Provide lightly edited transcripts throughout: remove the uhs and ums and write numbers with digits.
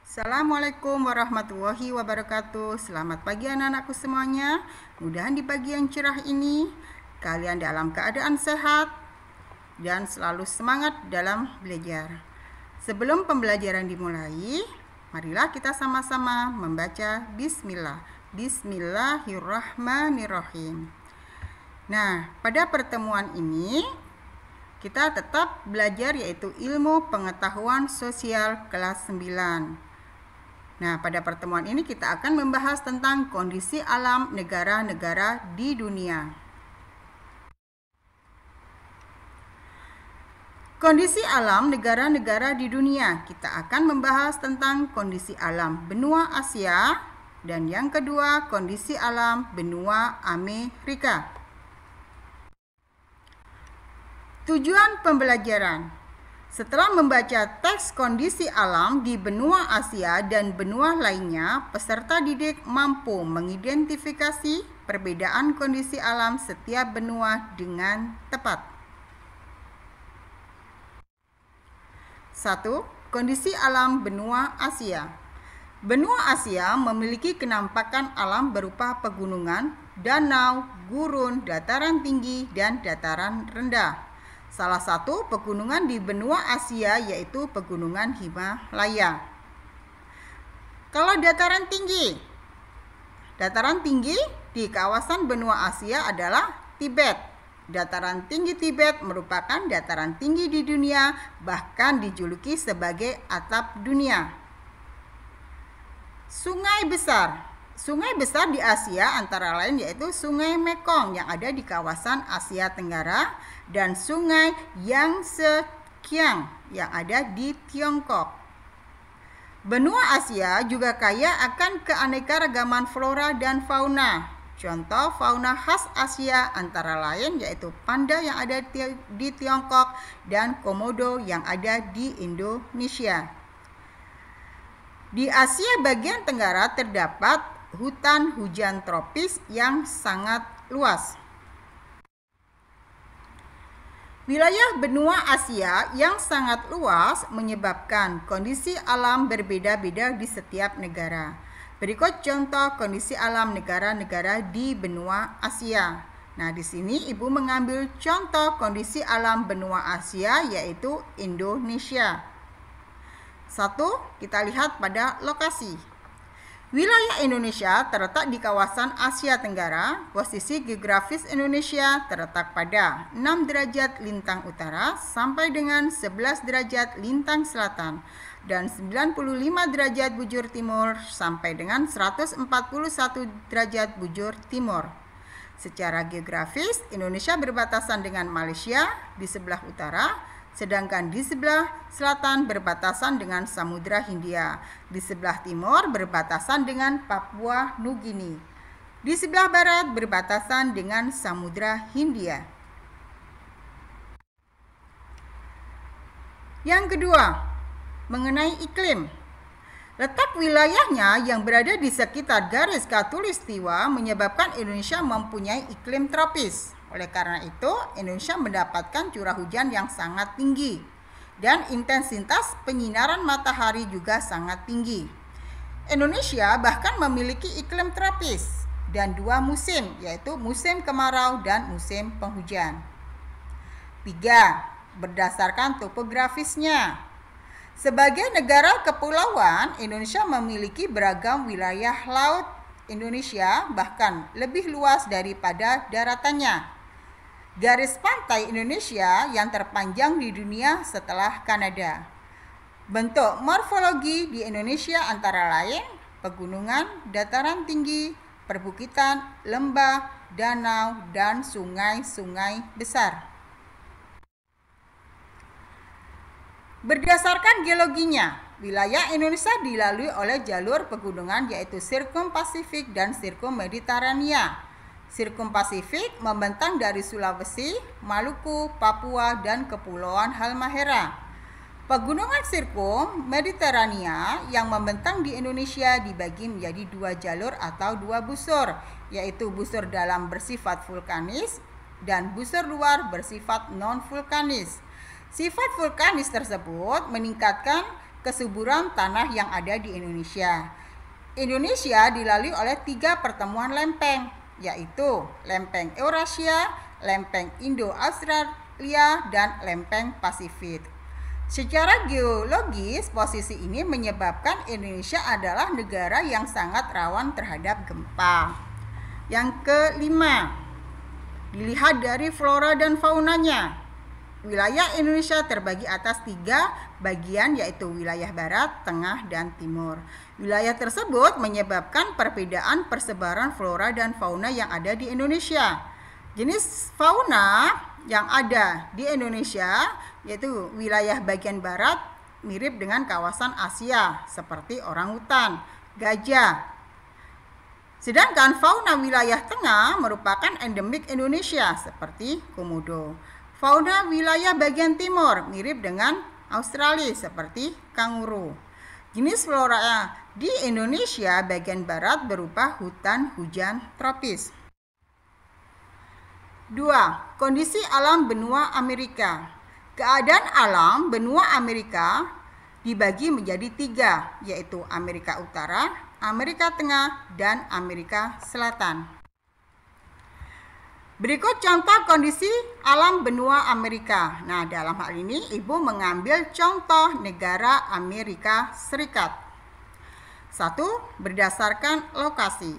Assalamualaikum warahmatullahi wabarakatuh. Selamat pagi anak-anakku semuanya. Mudahan di pagi yang cerah ini kalian dalam keadaan sehat dan selalu semangat dalam belajar. Sebelum pembelajaran dimulai, marilah kita sama-sama membaca Bismillah. Bismillahirrahmanirrahim. Nah, pada pertemuan ini kita tetap belajar yaitu ilmu pengetahuan sosial kelas 9. Nah, pada pertemuan ini kita akan membahas tentang kondisi alam negara-negara di dunia. Kondisi alam negara-negara di dunia. Kita akan membahas tentang kondisi alam benua Asia dan yang kedua kondisi alam benua Amerika. Tujuan pembelajaran. Setelah membaca teks kondisi alam di benua Asia dan benua lainnya, peserta didik mampu mengidentifikasi perbedaan kondisi alam setiap benua dengan tepat. 1. Kondisi alam benua Asia. Benua Asia memiliki kenampakan alam berupa pegunungan, danau, gurun, dataran tinggi, dan dataran rendah. Salah satu pegunungan di benua Asia yaitu pegunungan Himalaya. Kalau dataran tinggi di kawasan benua Asia adalah Tibet. Dataran tinggi Tibet merupakan dataran tinggi di dunia, bahkan dijuluki sebagai atap dunia. Sungai besar di Asia antara lain yaitu Sungai Mekong yang ada di kawasan Asia Tenggara dan Sungai Yangtze-kiang yang ada di Tiongkok. Benua Asia juga kaya akan keanekaragaman flora dan fauna. Contoh fauna khas Asia antara lain yaitu panda yang ada di Tiongkok dan komodo yang ada di Indonesia. Di Asia bagian tenggara terdapat hutan hujan tropis yang sangat luas. Wilayah benua Asia yang sangat luas menyebabkan kondisi alam berbeda-beda di setiap negara. Berikut contoh kondisi alam negara-negara di benua Asia. Nah, di sini Ibu mengambil contoh kondisi alam benua Asia yaitu Indonesia. 1. Kita lihat pada lokasi. Wilayah Indonesia terletak di kawasan Asia Tenggara. Posisi geografis Indonesia terletak pada 6 derajat lintang utara sampai dengan 11 derajat lintang selatan dan 95 derajat bujur timur sampai dengan 141 derajat bujur timur. Secara geografis, Indonesia berbatasan dengan Malaysia di sebelah utara, sedangkan di sebelah selatan berbatasan dengan Samudra Hindia. Di sebelah timur berbatasan dengan Papua Nugini. Di sebelah barat berbatasan dengan Samudra Hindia. Yang kedua, mengenai iklim. Letak wilayahnya yang berada di sekitar garis khatulistiwa menyebabkan Indonesia mempunyai iklim tropis. Oleh karena itu, Indonesia mendapatkan curah hujan yang sangat tinggi dan intensitas penyinaran matahari juga sangat tinggi. Indonesia bahkan memiliki iklim tropis dan 2 musim, yaitu musim kemarau dan musim penghujan. 3. Berdasarkan topografisnya. Sebagai negara kepulauan, Indonesia memiliki beragam wilayah laut. Indonesia bahkan lebih luas daripada daratannya. Garis pantai Indonesia yang terpanjang di dunia setelah Kanada. Bentuk morfologi di Indonesia antara lain pegunungan, dataran tinggi, perbukitan, lembah, danau, dan sungai-sungai besar. Berdasarkan geologinya, wilayah Indonesia dilalui oleh jalur pegunungan yaitu Sirkumpasifik dan Sirkummediterania. Sirkumpasifik membentang dari Sulawesi, Maluku, Papua, dan Kepulauan Halmahera. Pegunungan Sirkummediterania yang membentang di Indonesia dibagi menjadi 2 jalur atau 2 busur, yaitu busur dalam bersifat vulkanis dan busur luar bersifat non-vulkanis. Sifat vulkanis tersebut meningkatkan kesuburan tanah yang ada di Indonesia. Indonesia dilalui oleh 3 pertemuan lempeng, yaitu lempeng Eurasia, lempeng Indo-Australia, dan lempeng Pasifik. Secara geologis, posisi ini menyebabkan Indonesia adalah negara yang sangat rawan terhadap gempa. Yang kelima, dilihat dari flora dan faunanya. Wilayah Indonesia terbagi atas 3 bagian, yaitu wilayah barat, tengah, dan timur. Wilayah tersebut menyebabkan perbedaan persebaran flora dan fauna yang ada di Indonesia. Jenis fauna yang ada di Indonesia yaitu wilayah bagian barat mirip dengan kawasan Asia seperti orangutan, gajah. Sedangkan fauna wilayah tengah merupakan endemik Indonesia seperti komodo. Fauna wilayah bagian timur mirip dengan Australia seperti kanguru. Jenis flora di Indonesia bagian barat berupa hutan hujan tropis. 2. Kondisi alam benua Amerika. Keadaan alam benua Amerika dibagi menjadi 3, yaitu Amerika Utara, Amerika Tengah, dan Amerika Selatan. Berikut contoh kondisi alam benua Amerika. Nah, dalam hal ini Ibu mengambil contoh negara Amerika Serikat. 1. Berdasarkan lokasi.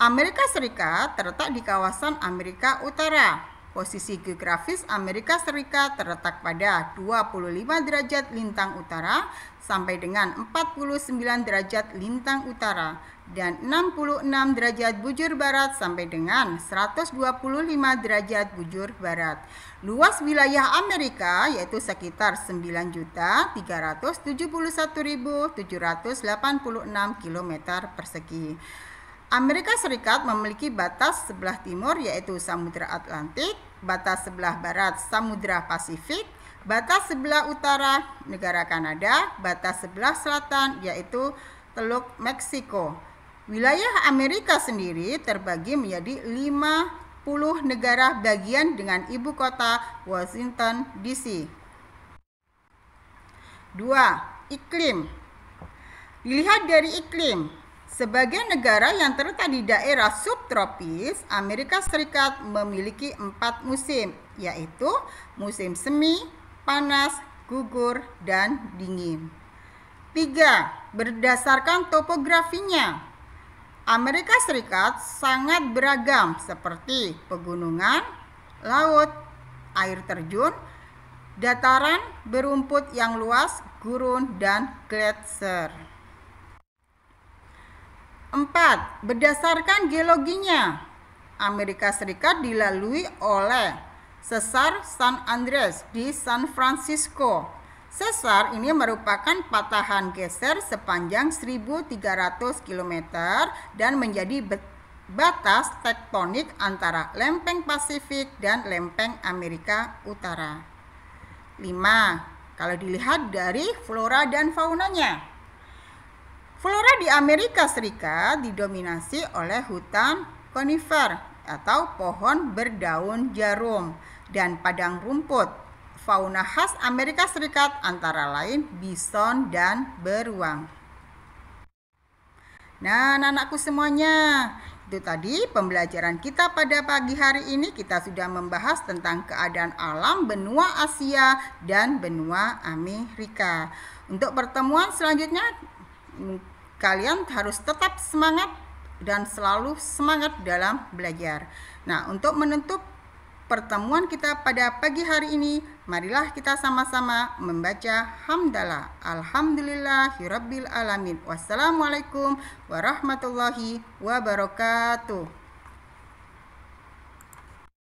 Amerika Serikat terletak di kawasan Amerika Utara. Posisi geografis Amerika Serikat terletak pada 25 derajat lintang utara sampai dengan 49 derajat lintang utara dan 66 derajat bujur barat sampai dengan 125 derajat bujur barat. Luas wilayah Amerika yaitu sekitar 9.371.786 km persegi. Amerika Serikat memiliki batas sebelah timur yaitu Samudra Atlantik, batas sebelah barat Samudra Pasifik, batas sebelah utara negara Kanada, batas sebelah selatan yaitu Teluk Meksiko. Wilayah Amerika sendiri terbagi menjadi 50 negara bagian dengan ibu kota Washington DC. 2. Iklim. Dilihat dari iklim. Sebagai negara yang terletak di daerah subtropis, Amerika Serikat memiliki 4 musim, yaitu musim semi, panas, gugur, dan dingin. 3. Berdasarkan topografinya, Amerika Serikat sangat beragam seperti pegunungan, laut, air terjun, dataran berumput yang luas, gurun, dan gletser. 4. Berdasarkan geologinya, Amerika Serikat dilalui oleh sesar San Andreas di San Francisco. Sesar ini merupakan patahan geser sepanjang 1.300 km dan menjadi batas tektonik antara lempeng Pasifik dan lempeng Amerika Utara. 5. Kalau dilihat dari flora dan faunanya, flora di Amerika Serikat didominasi oleh hutan konifer atau pohon berdaun jarum dan padang rumput. Fauna khas Amerika Serikat antara lain bison dan beruang. Nah, anak-anakku semuanya, itu tadi pembelajaran kita pada pagi hari ini. Kita sudah membahas tentang keadaan alam benua Asia dan benua Amerika. Untuk pertemuan selanjutnya, kalian harus tetap semangat dan selalu semangat dalam belajar. Nah, untuk menutup pertemuan kita pada pagi hari ini, marilah kita sama-sama membaca hamdalah. Alhamdulillahirabbil alamin. Wassalamualaikum warahmatullahi wabarakatuh.